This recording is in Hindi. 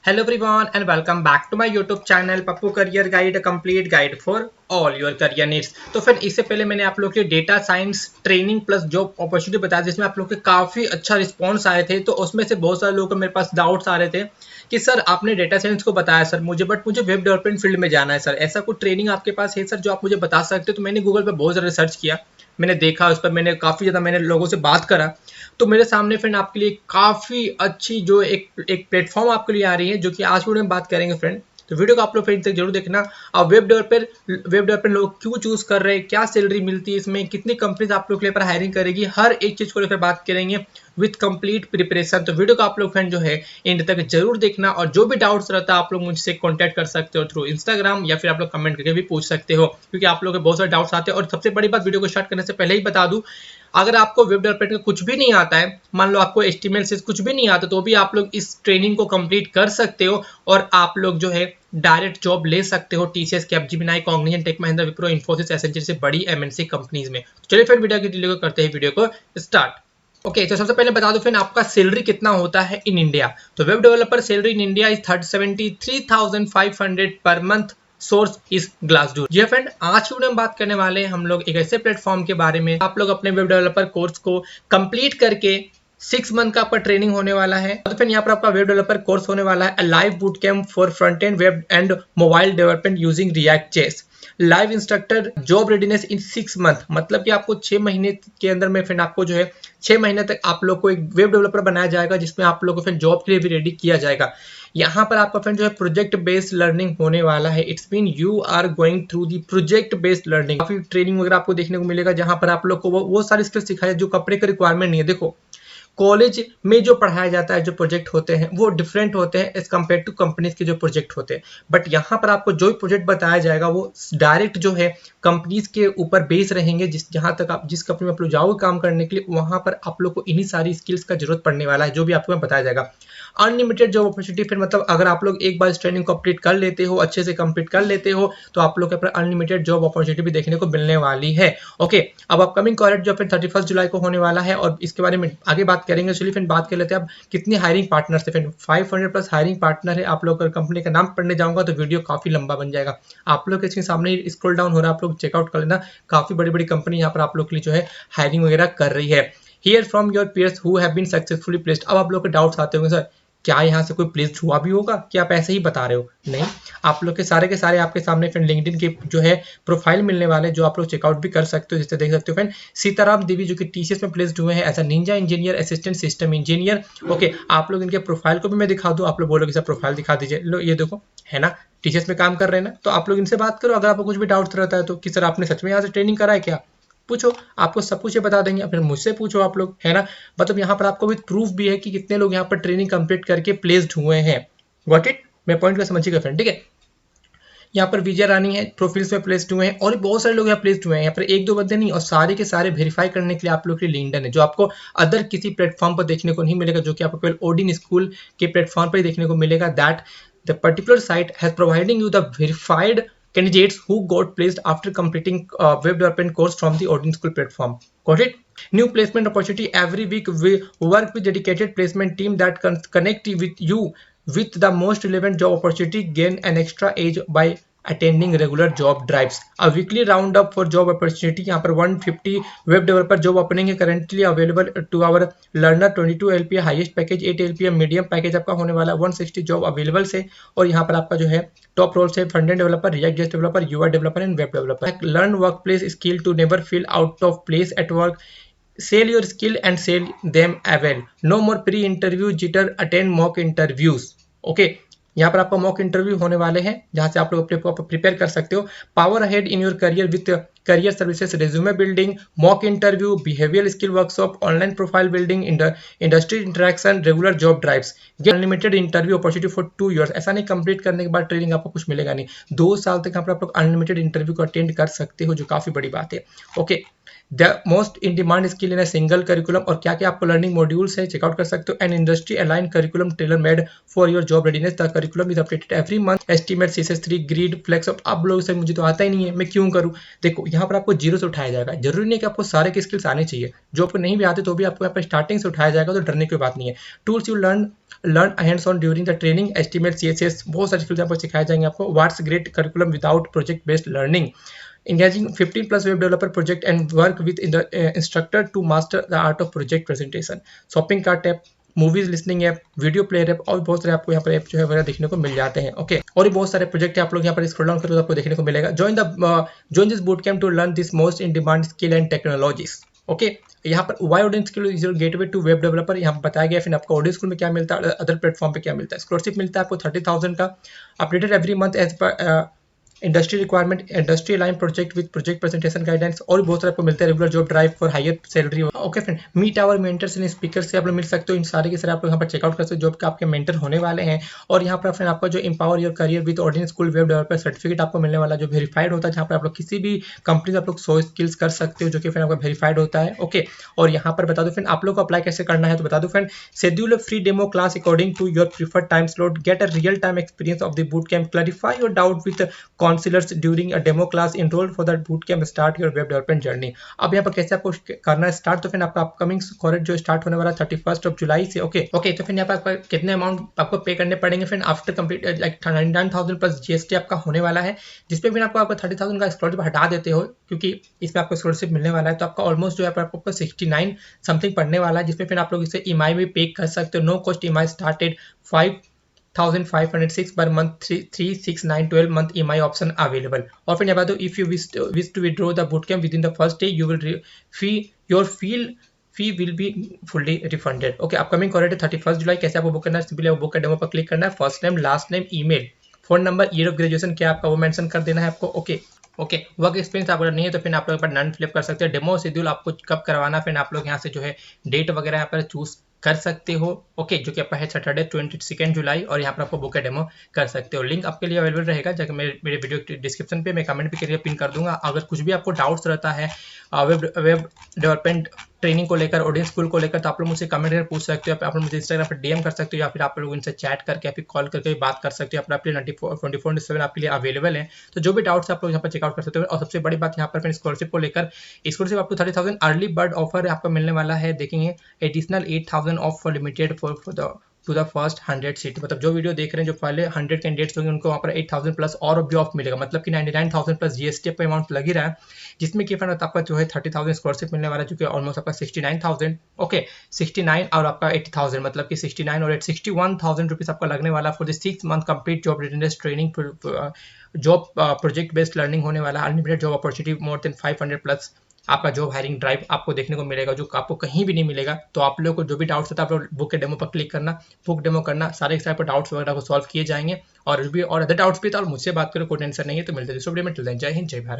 Hello everyone and welcome back to my YouTube channel Pappu career guide complete guide for all your career needs. तो फिर इससे पहले मैंने आप लोग के data science training plus job opportunity बताया जिसमें आप लोग के काफ़ी अच्छा रिस्पॉन्स आए थे। तो उसमें से बहुत सारे लोगों को मेरे पास डाउट्स आ रहे थे कि सर आपने डेटा साइंस को बताया सर मुझे वेब डेवलपमेंट फील्ड में जाना है सर, ऐसा कोई ट्रेनिंग आपके पास है सर जो आप मुझे बता सकते हो। तो मैंने गूगल पर बहुत ज़्यादा रिसर्च किया, मैंने देखा, उस पर मैंने काफ़ी ज़्यादा मैंने लोगों से बात करा। तो मेरे सामने फ्रेंड आपके लिए काफ़ी अच्छी जो एक प्लेटफॉर्म आपके लिए आ रही है जो कि आज वीडियो में बात करेंगे फ्रेंड। तो वीडियो को आप लोग फ्रेंड तक जरूर देखना। अब वेब डेवलपर लोग क्यों चूज कर रहे हैं, क्या सैलरी मिलती है इसमें, कितनी कंपनीज आप लोग के लिए पर हायरिंग करेगी, हर एक चीज को लेकर बात करेंगे विथ कंप्लीट प्रिपरेशन। तो वीडियो को आप लोग फ्रेंड जो है एंड तक जरूर देखना और जो भी डाउट्स रहता है आप लोग मुझसे कॉन्टैक्ट कर सकते हो थ्रू इंस्टाग्राम या फिर आप लोग कमेंट करके भी पूछ सकते हो, क्योंकि आप लोग के बहुत सारे डाउट्स आते हैं। और सबसे बड़ी बात, वीडियो को स्टार्ट करने से पहले ही बता दूं, अगर आपको वेब डेवलपमेंट का कुछ भी नहीं आता है, मान लो आपको HTML से कुछ भी नहीं आता, तो भी आप लोग इस ट्रेनिंग को कंप्लीट कर सकते हो और आप लोग जो है डायरेक्ट जॉब ले सकते हो TCS, Capgemini, Cognizant, Tech Mahindra, Wipro, Infosys, Accenture से बड़ी MNC कंपनीज में। चलिए फिर वीडियो की डिलीवर करते हैं वीडियो को स्टार्ट। ओके, तो सबसे पहले बता दो फिर आपका सैलरी कितना होता है इन इंडिया। तो web developer salary in India is 73,500 per month. Source इस ग्लासडोर। जी फ्रेंड, आज की वीडियो में बात करने वाले हैं हम लोग एक ऐसे प्लेटफॉर्म के बारे में, आप लोग अपने वेब डेवलपर कोर्स को कंप्लीट करके 6 मंथ का आपका ट्रेनिंग होने वाला है। तो फिर यहाँ पर आपका वेब डेवलपर कोर्स होने वाला है, live boot camp for front end web and mobile development using react JS. Live instructor job readiness in 6 month, मतलब कि आपको 6 महीने के अंदर में फ्रेंड आपको जो है 6 महीने तक आप लोग को एक वेब डेवलपर बनाया जाएगा जिसमें आप लोग को फिर जॉब के लिए भी रेडी किया जाएगा। यहाँ पर आपका फ्रेंड जो है प्रोजेक्ट बेस्ड लर्निंग होने वाला है। It's mean you are going through the project based learning. काफी ट्रेनिंग वगैरह आपको देखने को मिलेगा जहां पर आप लोग को वो सारी स्किल्स सिखाया जो कपड़े का रिक्वायरमेंट नहीं है। देखो, कॉलेज में जो पढ़ाया जाता है, जो प्रोजेक्ट होते हैं वो डिफरेंट होते हैं एज कम्पेयर टू कंपनीज के जो प्रोजेक्ट होते हैं। बट यहाँ पर आपको जो भी प्रोजेक्ट बताया जाएगा वो डायरेक्ट जो है कंपनीज के ऊपर बेस रहेंगे। जहाँ तक आप जिस कंपनी में आप लोग जाओगे काम करने के लिए, वहां पर आप लोग को इन्हीं सारी स्किल्स का जरूरत पड़ने वाला है जो भी आपको बताया जाएगा। अनलिमिटेड जॉब अपॉर्चुनिटी, फिर मतलब अगर आप लोग एक बार इस ट्रेनिंग कंप्लीट कर लेते हो, अच्छे से कंप्लीट कर लेते हो, तो आप लोग के ऊपर अनलिमिटेड जॉब अपॉर्चुनिटी भी देखने को मिलने वाली है। ओके, अब अपकमिंग कॉलेज जो फिर 31 जुलाई को होने वाला है और इसके बारे में आगे बात करेंगे। चलिए फिर बात कर लेते हैं अब कितनी हायरिंग पार्टनर से। फिर 500 प्लस हायरिंग पार्टनर है। आप लोग कंपनी का नाम पढ़ने जाऊंगा तो वीडियो काफी लंबा बन जाएगा। आप लोग इसके सामने स्क्रॉल डाउन हो रहा है, आप लोग चेकआउट कर लेना। काफी बड़ी बड़ी कंपनी यहाँ पर आप लोग के लिए जो है हायरिंग वगैरह कर रही है। Hear from your peers who have been successfully placed. अब आप लोग के डाउट्स आते होंगे, सर क्या यहाँ से कोई प्लेस्ड हुआ भी होगा, क्या आप ऐसे ही बता रहे हो? नहीं, आप लोग के सारे आपके सामने फ्रेंड लिंक्डइन के जो है प्रोफाइल मिलने वाले, जो आप लोग चेकआउट भी कर सकते हो। जिससे देख सकते हो फ्रेंड सीताराम देवी जो कि TCS में प्लेस्ड हुए हैं as a ninja engineer, assistant system engineer. Okay, आप लोग इनके प्रोफाइल को भी मैं दिखा दूं। आप लोग बोलोगे सर प्रोफाइल दिखा दीजिए, लो ये देखो, है ना, TCS में काम कर रहे हैं ना। तो आप लोग इनसे बात करो अगर आपको कुछ भी डाउट रहता है तो, कि सर आपने सच में यहाँ से ट्रेनिंग करा है क्या, पूछो, आपको सब कुछ बता देंगे। फिर मुझसे पूछो आप लोग, है ना। मतलब यहाँ पर आपको भी प्रूफ भी है कि कितने लोग यहाँ पर ट्रेनिंग कंप्लीट करके प्लेस्ड हुए हैं। Got it? मैं पॉइंट को समझिएगा फ्रेंड, ठीक है। यहाँ पर विजय रानी है, प्रोफाइल्स में प्लेस्ड हुए हैं और बहुत सारे लोग यहाँ प्लेस्ड हुए हैं। यहाँ पर एक दो बंदे नहीं, और सारे के सारे वेरीफाई करने के लिए आप लोग के लिए लिंक्डइन है, जो आपको अदर किसी प्लेटफॉर्म पर देखने को नहीं मिलेगा, जो कि आपको केवल ओडिन स्कूल के प्लेटफॉर्म पर ही देखने को मिलेगा। That the particular site has providing you the verified candidates who got placed after completing web development course from the Odin School platform. Got it? New placement opportunity every week. We work with dedicated placement team that can connect with you with the most relevant job opportunity. Gain an extra edge by attending regular job drives. A weekly roundup for job opportunity. यहाँ पर 150 web developer job opening है currently available to our learner. 22 LPA highest package, 8 LPA medium package आपका होने वाला है। 160 job available से, और यहाँ पर आपका जो है टॉप रोल से front end developer, react JS developer, UI developer and web developer. Learn workplace skill to never feel out of place at work. Sell your skill and sell them well. No more pre-interview jitter. Attend mock interviews. Okay, यहाँ पर आपका मॉक इंटरव्यू होने वाले हैं जहां से आप लोग अपने को प्रिपेयर कर सकते हो। Power ahead in your career with career services, resume building, mock interview, behaviour skill workshop, online profile building, industry interaction, regular job drives. Get unlimited interview opportunity for 2 years। ऐसा नहीं कंप्लीट करने के बाद ट्रेनिंग आपको कुछ मिलेगा नहीं, 2 साल तक यहाँ पर आप लोग अनलिमिटेड इंटरव्यू को अटेंड कर सकते हो, जो काफी बड़ी बात है। Okay, the most in demand skill in single curriculum, और क्या क्या आपको लर्निंग मॉड्यूल्स है चेकआउट कर सकते हो। And industry align curriculum tailor made for your job readiness. The curriculum is updated every month. Estimate CSS3 grid flex. अब लोग से मुझे तो आता ही नहीं है, मैं क्यों करूं। देखो यहाँ पर आपको जीरो से उठाया जाएगा। जरूरी नहीं कि आपको सारे की स्किल्स आनी चाहिए, जो आपको नहीं भी आते तो भी आपको यहाँ पर स्टार्टिंग से उठाया जाएगा, तो डरने की बात नहीं है। Tools you learn hands on during the training, estimate, CSS, बहुत सारी स्किल्स आपको सिखाए जाएंगे आपको। What's great curriculum without project based learning, engaging 15 plus web developer project and work with instructor to master the art of project presentation, shopping cart app, movies listening app, video player app और बहुत सारे आपको यहाँ पर ऐप जो है वगैरह देखने को मिल जाते हैं। ओके, और भी बहुत सारे प्रोजेक्ट आप लोग यहाँ पर स्क्रॉल डाउन करो तो आपको देखने को मिलेगा। Join this boot camp to learn this most in demand skill and technologies. Okay, यहाँ पर why audience skill is your gateway to web developer यहाँ पर बताया गया। फिर आपको ऑडियंस स्कूल में क्या मिलता है, अदर प्लेटफॉर्म पे क्या मिलता है। स्कॉलरशिप मिलता है आपको 30,000 का, updated every month as per industry requirement, industry line project with project presentation guidance, और बहुत सारे आपको मिलते हैं। Regular job drive for higher salary. Okay friend, meet our mentors and speaker से आप लोग मिल सकते हो। इन सारे के सारे आप लोग यहाँ पर चेकआउट कर सकते हो, जॉब के आपके मेंटर होने वाले हैं। और यहाँ पर फ्रेंड आपका जो empower your career with audience school web developer certificate आपको मिलने वाला, जो वेरीफाइड होता है, जहाँ पर आप लोग किसी भी कंपनी से आप लोग 100 स्किल्स कर सकते हो, जो कि फ्रेंड आपका वेरीफाइड होता है। ओके, और यहाँ पर बता दो फ्रेंड आप लोग को अप्लाई कैसे करना है, तो बता दो friend, schedule free demo class according to your preferred time slot, get a real time experience of the boot camp, clarify your doubt with counsellors during a demo class, enroll for that boot camp, start your web development journey। अब यहाँ पर कैसे आपको करना है स्टार्ट, तो फिर आपका अपकमिंग कॉलेज जो स्टार्ट होने वाला 31 जुलाई से। ओके, तो फिर यहाँ पर आपका कितने अमाउंट आपको पे करने पड़ेंगे फिर after complete, like 99,000 plus GST आपका होने वाला है, जिसपे फिर आपको 30,000 का स्कॉलरशिप हटा देते हो, क्योंकि इसमें आपको स्कॉलरशिप मिलने वाला है। तो आपका ऑलमोस्ट जो है आपको 69 समथिंग पड़ने वाला है, जिसमें फिर आप लोग इसे EMI भी पे कर सकते हो। No cost EMI started 5,506 per month, 3, 6, 9, 12 month EMI option available। और फिर यहाँ पर if you wish to withdraw the bootcamp within the first day, you will your fee will be fully refunded। Okay, upcoming college 31 जुलाई। कैसे आपको बुक करना है, सिंपली बुक का डेमो पर क्लिक करना है, first name, last name, email, phone number, year of graduation क्या आपका वो मेंशन कर देना है आपको। ओके, वर्क एक्सपीरियंस आपको नहीं है तो फिर आप लोग पर नन फिलअप कर सकते हो। डेमो शेड्यूल आपको कब करवाना, फिर आप लोग यहाँ से जो है डेट वगैरह यहाँ पर चूज कर सकते हो। ओके, जो कि आपका है सैटरडे 22 जुलाई, और यहाँ पर आपको बुक का डेमो कर सकते हो। लिंक आपके लिए अवेलेबल रहेगा, जगह मेरे वीडियो डिस्क्रिप्शन पे, मैं कमेंट भी करिए पिन कर दूंगा। अगर कुछ भी आपको डाउट्स रहता है वेब डेवलपमेंट ट्रेनिंग को लेकर, ऑडियंस स्कूल को लेकर, तो आप लोग मुझसे कमेंट करके पूछ सकते हो। आप लोग मुझे इंस्टाग्राम पर DM कर सकते हो, या फिर आप लोग उनसे चैट करके, फिर कॉल करके बात कर सकते हो। आपके लिए 24/7 आपके लिए अवेलेबल है। तो जो भी डाउट्स आप लोग यहाँ पर चेकआउट कर सकते हो। और सबसे बड़ी बात यहाँ पर स्कॉलरशिप को लेकर, स्कॉलरशिप आपको 30,000 अर्ली बर्ड ऑफर आपको मिलने वाला है। देखेंगे additional 8,000 off for limited to the first 100 seat, मतलब जो वीडियो देख रहे हैं जो पहले 100 कैंडिडेट्स होंगे उनको वहाँ पर 8,000 प्लस और भी ऑफ मिलेगा, मतलब कि 99,000 प्लस GST पे अमाउंट लग ही रहा है, जिसमें कि फ्रेंड आपका जो है 30,000 स्कॉलरशिप मिलने वाला है, जो कि ऑलमोस्ट आपका 69,000। ओके, 69 और आपका 80,000, मतलब कि 69 और 61,000 रुपीज आपका लगने वाला for the 6 month complete job readiness training, job project based learning होने वाला, unlimited job opportunity, more than 500 plus आपका जॉब हायरिंग ड्राइव आपको देखने को मिलेगा, जो आपको कहीं भी नहीं मिलेगा। तो आप लोगों को जो भी डाउट्स होता है आप लोग बुक के डेमो पर क्लिक करना, बुक डेमो करना, सारे सारे पर डाउट्स वगैरह को सॉल्व किए जाएंगे। और भी और अदर डाउट्स भी था और मुझसे बात करो, कोई टेंशन नहीं है। तो मिलते हैं दूसरे वीडियो में, टिल देन जय हिंद, जय भारत।